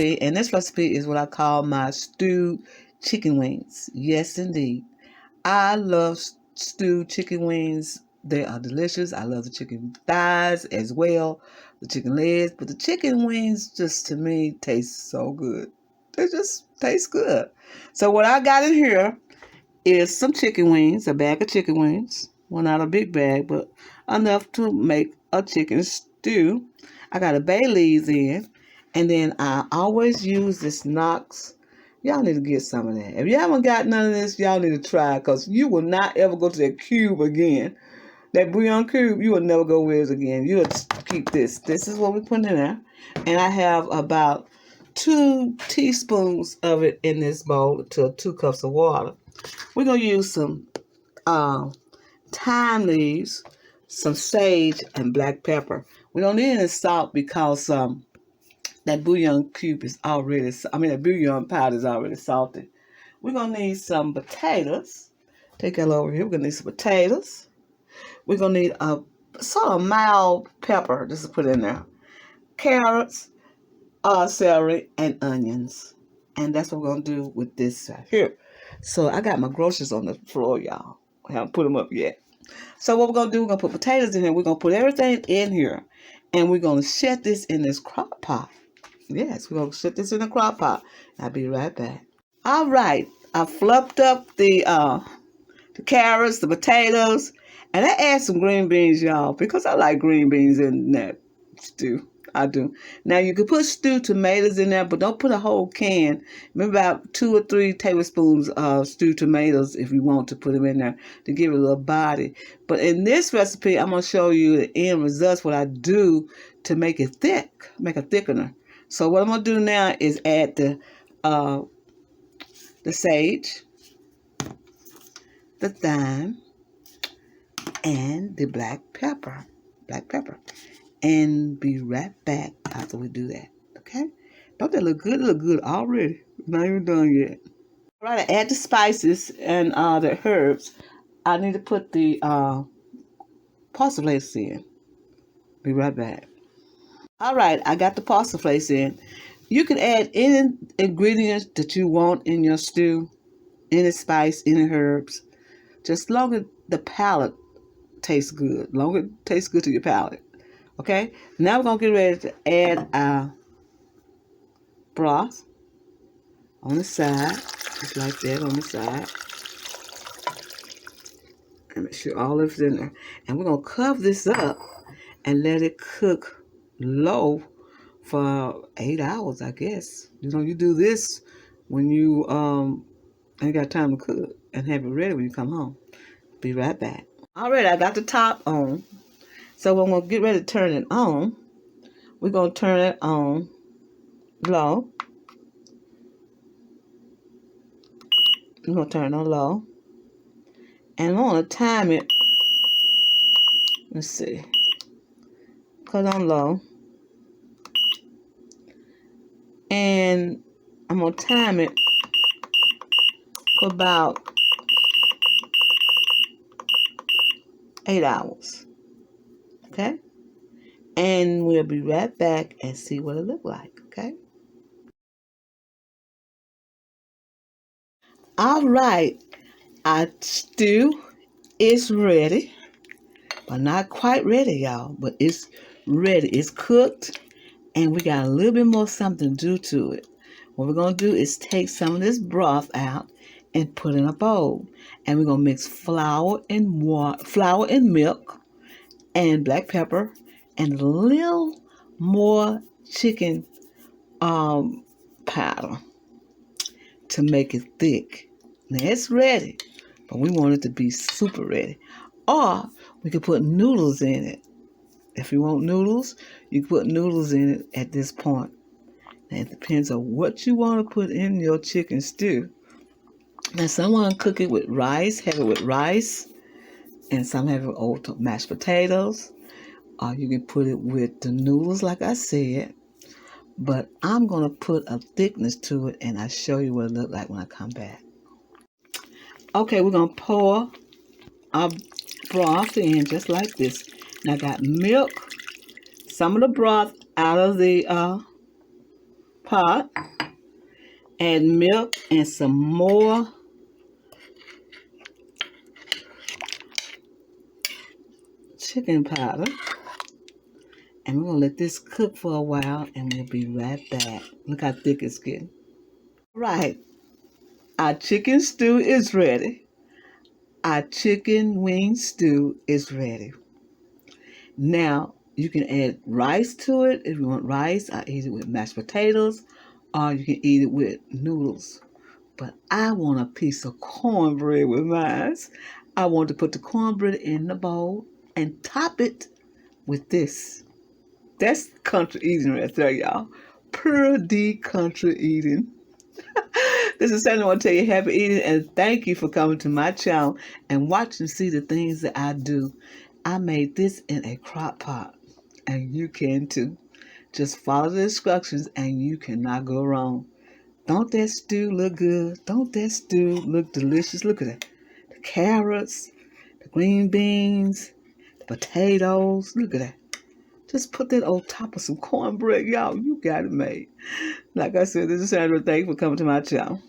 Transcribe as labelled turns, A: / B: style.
A: recipe, and this recipe is what I call my stewed chicken wings. Yes, indeed. I love stewed chicken wings. They are delicious. I love the chicken thighs as well, the chicken legs, but the chicken wings just to me taste so good. They just taste good. So what I got in here is some chicken wings, a bag of chicken wings. Well, not a big bag, but enough to make a chicken stew. I got a bay leaves in, and then I always use this Knox. Y'all need to get some of that. If you haven't got none of this, y'all need to try it, because you will not ever go to that cube again. That bouillon cube, you will never go with it again. You'll keep this. This is what we put in there. And I have about 2 teaspoons of it in this bowl to 2 cups of water. We're going to use some thyme leaves, some sage, and black pepper. We don't need any salt because that bouillon cube is already, that bouillon powder is already salty. We're going to need some potatoes. Take that over here. We're going to need some potatoes. We're going to need a sort of mild pepper, just to put in there. Carrots, celery, and onions. And that's what we're going to do with this here. So I got my groceries on the floor, y'all. I haven't put them up yet. So what we're going to do, we're going to put potatoes in here. We're going to put everything in here. And we're going to set this in this crock pot. Yes, we're going to set this in the crock pot. I'll be right back. All right. I fluffed up the carrots, the potatoes. And I add some green beans, y'all, because I like green beans in that stew. I do. Now, you can put stewed tomatoes in there, but don't put a whole can. Maybe about 2 or 3 tablespoons of stewed tomatoes if you want to put them in there to give it a little body. But in this recipe, I'm going to show you the end results, what I do to make it thick, make a thickener. So what I'm going to do now is add the sage, the thyme, and the black pepper. And be right back after we do that. Okay? Don't that look good? It look good already. Not even done yet. All right, I add the spices and the herbs. I need to put the pasta flakes in. Be right back. All right, I got the pasta flakes in. You can add any ingredients that you want in your stew, any spice, any herbs. Just long as the palate tastes good. Long as it tastes good to your palate. Okay, now we're going to get ready to add our broth on the side, just like that on the side. And make sure all of it's in there. And we're going to cover this up and let it cook low for 8 hours, I guess. You know, you do this when you ain't got time to cook and have it ready when you come home. Be right back. All right, I got the top on. So when we'll get ready to turn it on, we're going to turn it on low. We're going to turn it on low. And I'm going to time it. Let's see. Put it on low. And I'm going to time it for about 8 hours. Okay? And we'll be right back and see what it look like. Okay? All right. Our stew is ready. But not quite ready, y'all. But it's ready. It's cooked. And we got a little bit more something to do to it. What we're going to do is take some of this broth out and put in a bowl. And we're going to mix flour and milk and black pepper and a little more chicken powder to make it thick. Now it's ready, but we want it to be super ready. Or we could put noodles in it. If you want noodles, you can put noodles in it at this point. Now it depends on what you want to put in your chicken stew. Now some want to cook it with rice, have it with rice, and some have it with mashed potatoes. Or you can put it with the noodles like I said. But I'm going to put a thickness to it, and I'll show you what it looks like when I come back. Okay, we're going to pour our broth in just like this. Now I got milk, some of the broth out of the pot. Add milk and some more chicken powder. And we're going to let this cook for a while and we'll be right back. Look how thick it's getting. Right. Our chicken stew is ready. Our chicken wing stew is ready. Now, you can add rice to it. If you want rice, I eat it with mashed potatoes, or you can eat it with noodles. But I want a piece of cornbread with mine. I want to put the cornbread in the bowl and top it with this. That's country eating right there, y'all. Pretty country eating. This is Sandy. I want to tell you happy eating and thank you for coming to my channel and watching see the things that I do. I made this in a crock pot and you can too. Just follow the instructions and you cannot go wrong. Don't that stew look good? Don't that stew look delicious? Look at it. The carrots, the green beans, the potatoes. Look at that. Just put that on top of some cornbread. Y'all, you got it made. Like I said, this is Sandra. Thank you for coming to my channel.